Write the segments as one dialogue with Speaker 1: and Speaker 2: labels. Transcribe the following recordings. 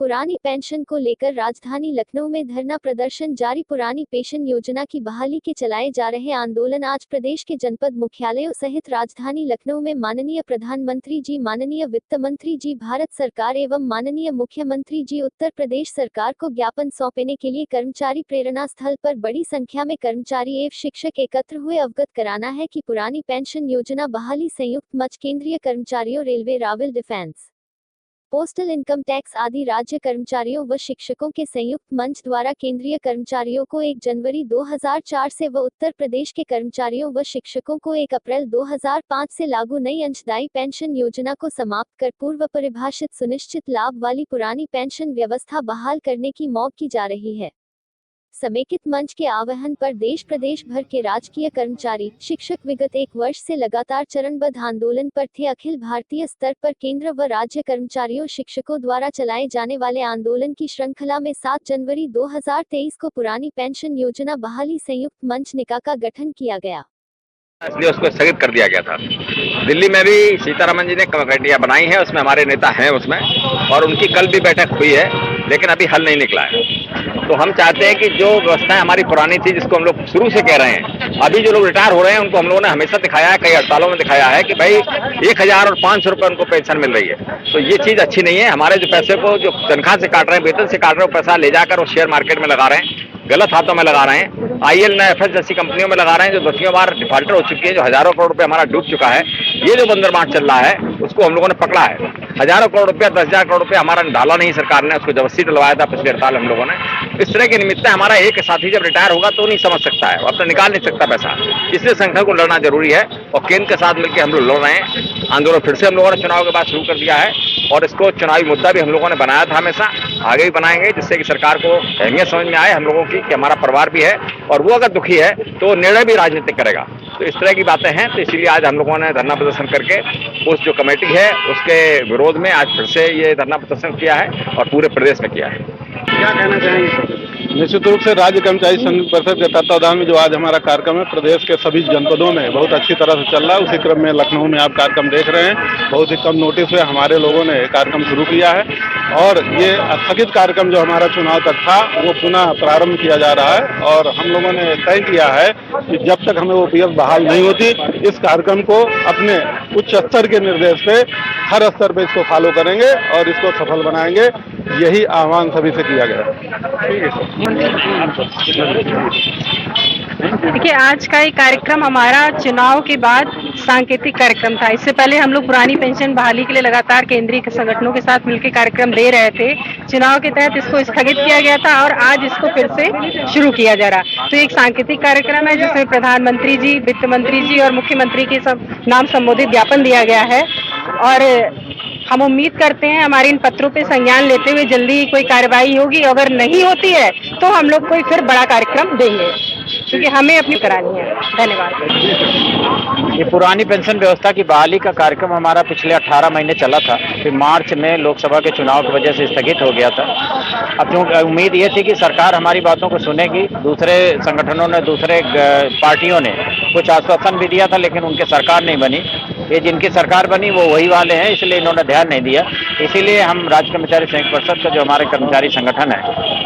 Speaker 1: पुरानी पेंशन को लेकर राजधानी लखनऊ में धरना प्रदर्शन जारी। पुरानी पेंशन योजना की बहाली के चलाए जा रहे आंदोलन आज प्रदेश के जनपद मुख्यालयों सहित राजधानी लखनऊ में माननीय प्रधानमंत्री जी, माननीय वित्त मंत्री जी, भारत सरकार एवं माननीय मुख्यमंत्री जी, उत्तर प्रदेश सरकार को ज्ञापन सौंपने के लिए कर्मचारी प्रेरणा स्थल पर बड़ी संख्या में कर्मचारी एवं शिक्षक एकत्र हुए। अवगत कराना है कि पुरानी पेंशन योजना बहाली संयुक्त मंच केंद्रीय कर्मचारियों, railway, Rawal, defence, postal, income tax आदि राज्य कर्मचारियों व शिक्षकों के संयुक्त मंच द्वारा केंद्रीय कर्मचारियों को 1 जनवरी 2004 से व उत्तर प्रदेश के कर्मचारियों व शिक्षकों को 1 अप्रैल 2005 से लागू नई अंशदायी पेंशन योजना को समाप्त कर पूर्व परिभाषित सुनिश्चित लाभ वाली पुरानी पेंशन व्यवस्था बहाल करने की मांग की जा रही है। समेकित मंच के आह्वान पर देश प्रदेश भर के राजकीय कर्मचारी, शिक्षक विगत 1 वर्ष से लगातार चरणबद्ध आंदोलन पर थे। अखिल भारतीय स्तर पर केंद्र व राज्य कर्मचारियों, शिक्षकों द्वारा चलाए जाने वाले आंदोलन की श्रृंखला में 7 जनवरी 2023 को पुरानी पेंशन योजना बहाली संयुक्त मंच निका का गठन किया गया,
Speaker 2: इसलिए उसको स्थगित कर दिया गया था। दिल्ली में भी सीतारमन जी ने कमेटियां बनाई हैं, उसमें हमारे नेता हैं उसमें, और उनकी कल भी बैठक हुई है, लेकिन अभी हल नहीं निकला है। तो हम चाहते हैं कि जो व्यवस्थाएं हमारी पुरानी थी, जिसको हम लोग शुरू से कह रहे हैं, अभी जो लोग रिटायर हो रहे हैं उनको हम लोगों ने हमेशा दिखाया है, कई हड़तालों में दिखाया है कि भाई 1000 और 500 रुपये उनको पेंशन मिल रही है। तो ये चीज़ अच्छी नहीं है। हमारे जो पैसे को जो तनख्वाह से काट रहे हैं, वेतन से काट रहे हैं, पैसा ले जाकर वो शेयर मार्केट में लगा रहे हैं, गलत हाथों में लगा रहे हैं, IL ने FS जैसी कंपनियों में लगा रहे हैं, जो 10 बार डिफॉल्टर हो चुकी है, जो हजारों करोड़ रुपए हमारा डूब चुका है। ये जो बंदरबांट चल रहा है उसको हम लोगों ने पकड़ा है। हजारों करोड़ रुपया, 10,000 करोड़ रुपया हमारा डाला नहीं सरकार ने, उसको जबरदस्ती डलवाया था पिछले हड़ताल हम लोगों ने। इस तरह के निमित्त हमारा एक साथी जब रिटायर होगा तो नहीं समझ सकता है, अब तो निकाल नहीं सकता पैसा, इसलिए संगठन को लड़ना जरूरी है। और केंद्र के साथ मिलकर हम लोग लड़ रहे हैं। आंदोलन फिर से हम लोगों ने चुनाव के बाद शुरू कर दिया है, और इसको चुनावी मुद्दा भी हम लोगों ने बनाया था, हमेशा आगे भी बनाएंगे, जिससे कि सरकार को अहमियत समझ में आए हम लोगों की कि हमारा परिवार भी है, और वो अगर दुखी है तो निर्णय भी राजनीतिक करेगा। तो इस तरह की बातें हैं, तो इसीलिए आज हम लोगों ने धरना प्रदर्शन करके उस जो कमेटी है उसके विरोध में आज फिर से ये धरना प्रदर्शन किया है, और पूरे प्रदेश में किया है।
Speaker 3: क्या कहना चाहेंगे?
Speaker 4: निश्चित रूप से राज्य कर्मचारी संघ परिषद के तत्वावधान में जो आज हमारा कार्यक्रम है, प्रदेश के सभी जनपदों में बहुत अच्छी तरह से चल रहा है। उसी क्रम में लखनऊ में आप कार्यक्रम देख रहे हैं, बहुत ही कम नोटिस में हमारे लोगों ने कार्यक्रम शुरू किया है, और ये स्थगित कार्यक्रम जो हमारा चुनाव तक था वो पुनः प्रारंभ किया जा रहा है। और हम लोगों ने तय किया है कि जब तक हमें OPS बहाल नहीं होती, इस कार्यक्रम को अपने उच्च स्तर के निर्देश पे हर स्तर पे इसको फॉलो करेंगे और इसको सफल बनाएंगे। यही आह्वान सभी से किया गया।
Speaker 3: ठीक है।
Speaker 5: देखिए, आज का ये कार्यक्रम हमारा चुनाव के बाद सांकेतिक कार्यक्रम था। इससे पहले हम लोग पुरानी पेंशन बहाली के लिए लगातार केंद्रीय संगठनों के साथ मिलकर कार्यक्रम दे रहे थे। चुनाव के तहत इसको स्थगित किया गया था और आज इसको फिर से शुरू किया जा रहा। तो एक सांकेतिक कार्यक्रम है जिसमें प्रधानमंत्री जी, वित्त मंत्री जी और मुख्यमंत्री के नाम संबोधित ज्ञापन दिया गया है, और हम उम्मीद करते हैं हमारे इन पत्रों पे संज्ञान लेते हुए जल्दी कोई कार्रवाई होगी। अगर नहीं होती है तो हम लोग कोई फिर बड़ा कार्यक्रम देंगे, क्योंकि हमें अपनी करानी है। धन्यवाद।
Speaker 6: ये पुरानी पेंशन व्यवस्था की बहाली का कार्यक्रम हमारा पिछले 18 महीने चला था, फिर मार्च में लोकसभा के चुनाव की वजह से स्थगित हो गया था। अब क्योंकि उम्मीद ये थी कि सरकार हमारी बातों को सुनेगी। दूसरे संगठनों ने, दूसरे पार्टियों ने कुछ आश्वासन भी दिया था, लेकिन उनकी सरकार नहीं बनी। ये जिनकी सरकार बनी वो वही वाले हैं, इसलिए इन्होंने ध्यान नहीं दिया। इसीलिए हम राज्य कर्मचारी संघ परिषद का जो हमारे कर्मचारी संगठन है,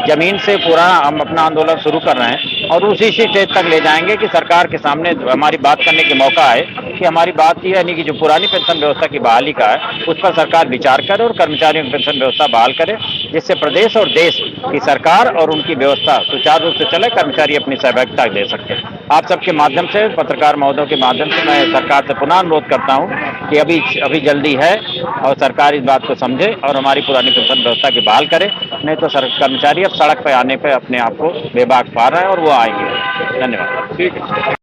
Speaker 6: जमीन से पूरा हम अपना आंदोलन शुरू कर रहे हैं, और उसी स्टेज तक ले जाएंगे कि सरकार के सामने हमारी बात करने के मौका है कि हमारी बात ये यानी कि जो पुरानी पेंशन व्यवस्था की बहाली का है उस पर सरकार विचार करे और कर्मचारियों की पेंशन व्यवस्था बहाल करे, जिससे प्रदेश और देश की सरकार और उनकी व्यवस्था सुचारू रूप से चले, कर्मचारी अपनी सहभागिता दे सकते हैं। आप सबके माध्यम से, पत्रकार महोदयों के माध्यम से मैं सरकार से पुनः अनुरोध करता हूं कि अभी जल्दी है और सरकार इस बात को समझे और हमारी पुरानी पेंशन व्यवस्था की बहाल करे। नहीं तो कर्मचारी अब सड़क पर आने पर अपने आप को बेबाक पा रहा है और वो आएंगे। धन्यवाद।
Speaker 3: ठीक है।